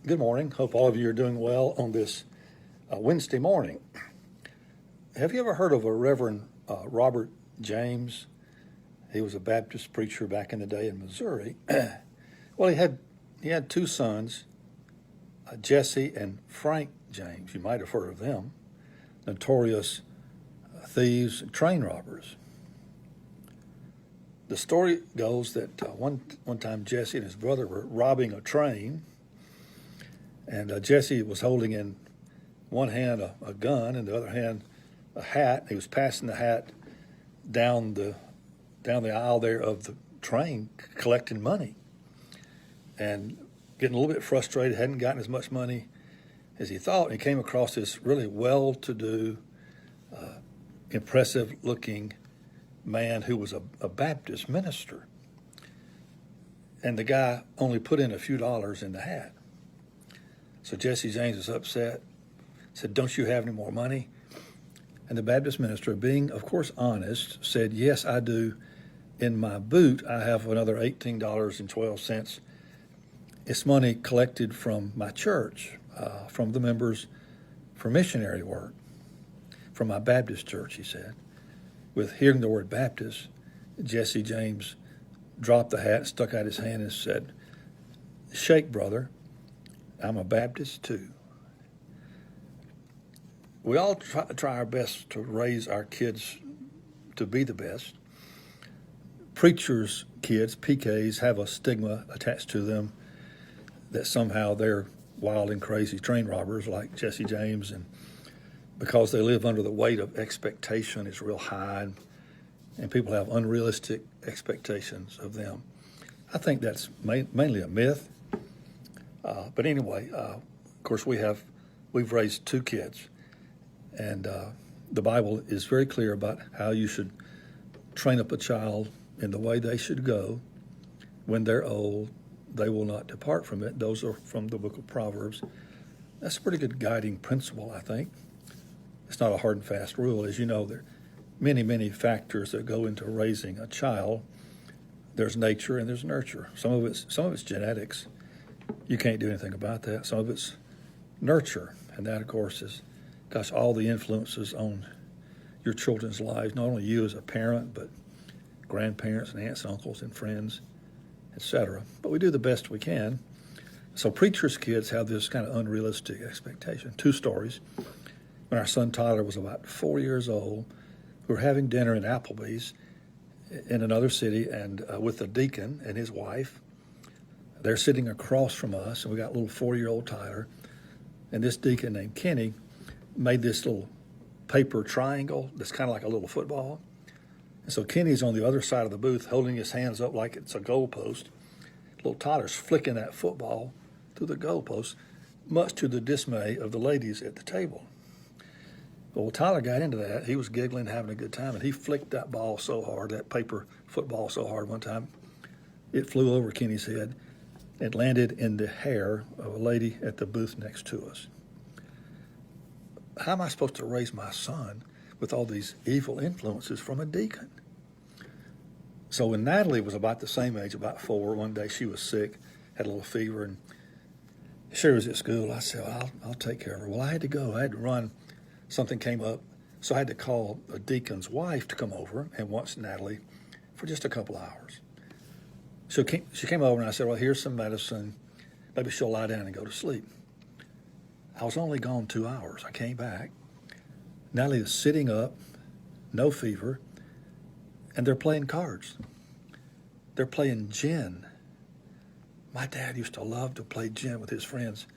Good morning. Hope all of you are doing well on this Wednesday morning. Have you ever heard of a Reverend Robert James? He was a Baptist preacher back in the day in Missouri. Well, he had two sons, Jesse and Frank James. You might have heard of them, notorious thieves and train robbers. The story goes that one time Jesse and his brother were robbing a train, and Jesse was holding in one hand a gun and the other hand a hat. He was passing the hat down the aisle there of the train, collecting money, and getting a little bit frustrated. Hadn't gotten as much money as he thought. And he came across this really well-to-do, impressive-looking man who was a Baptist minister. And the guy only put in a few dollars in the hat. So Jesse James was upset, said, "Don't you have any more money?" And the Baptist minister, being, of course, honest, said, "Yes, I do. In my boot, I have another $18.12. It's money collected from my church, from the members for missionary work, from my Baptist church," he said. With hearing the word Baptist, Jesse James dropped the hat, stuck out his hand, and said, "Shake, brother. I'm a Baptist too." We all try our best to raise our kids to be the best. Preachers' kids, PKs, have a stigma attached to them that somehow they're wild and crazy train robbers like Jesse James, and because they live under the weight of expectation is real high, and people have unrealistic expectations of them. I think that's mainly a myth. But anyway, of course, we've raised two kids, and the Bible is very clear about how you should train up a child in the way they should go. When they're old, they will not depart from it. Those are from the book of Proverbs. That's a pretty good guiding principle, I think. It's not a hard and fast rule. As you know, there are many, many factors that go into raising a child. There's nature and there's nurture. Some of it's genetics. You can't do anything about that. Some of it's nurture, and that, of course, is, all the influences on your children's lives, not only you as a parent, but grandparents and aunts and uncles and friends, etc. But we do the best we can. So preachers' kids have this kind of unrealistic expectation. Two stories. When our son Tyler was about 4 years old, we were having dinner in Applebee's in another city, and with a deacon and his wife. They're sitting across from us, and we got little 4-year-old Tyler, and this deacon named Kenny made this little paper triangle that's kind of like a little football. And so Kenny's on the other side of the booth holding his hands up like it's a goalpost. Little Tyler's flicking that football through the goalpost, much to the dismay of the ladies at the table. Well, Tyler got into that. He was giggling, having a good time, and he flicked that ball so hard, that paper football so hard one time, it flew over Kenny's head. It landed in the hair of a lady at the booth next to us. How am I supposed to raise my son with all these evil influences from a deacon? So when Natalie was about the same age, about 4, one day she was sick, had a little fever, and she was at school. I said, well, I'll take care of her. Well, I had to go. I had to run. Something came up, so I had to call a deacon's wife to come over and watch Natalie for just a couple hours. So she came over, and I said, well, here's some medicine. Maybe she'll lie down and go to sleep. I was only gone 2 hours. I came back. Natalie is sitting up, no fever, and they're playing cards. They're playing gin. My dad used to love to play gin with his friends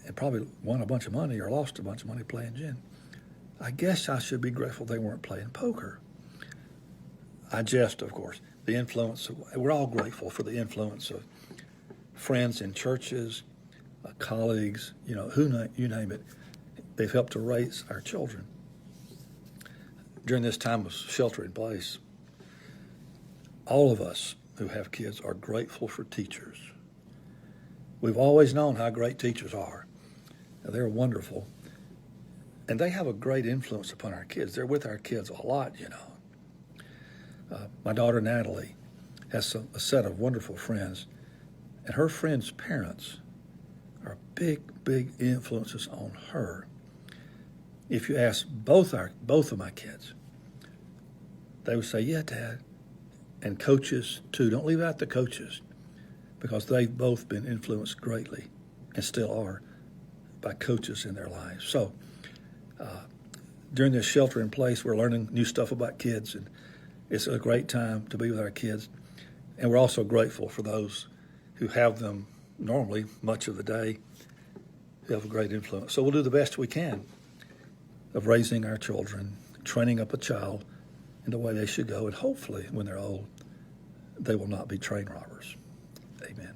and probably won a bunch of money or lost a bunch of money playing gin. I guess I should be grateful they weren't playing poker. I jest, of course. The influence, we're all grateful for the influence of friends in churches, colleagues, you name it. They've helped to raise our children. During this time of shelter in place, all of us who have kids are grateful for teachers. We've always known how great teachers are. They're wonderful. And they have a great influence upon our kids. They're with our kids a lot, My daughter Natalie has a set of wonderful friends, and her friends' parents are big, big influences on her. If you ask both of my kids, they would say, yeah, Dad. And coaches, too. Don't leave out the coaches, because they've both been influenced greatly, and still are, by coaches in their lives. So during this shelter in place, we're learning new stuff about kids, and it's a great time to be with our kids. And we're also grateful for those who have them normally much of the day, who have a great influence. So we'll do the best we can of raising our children, training up a child in the way they should go, and hopefully when they're old, they will not be train robbers. Amen.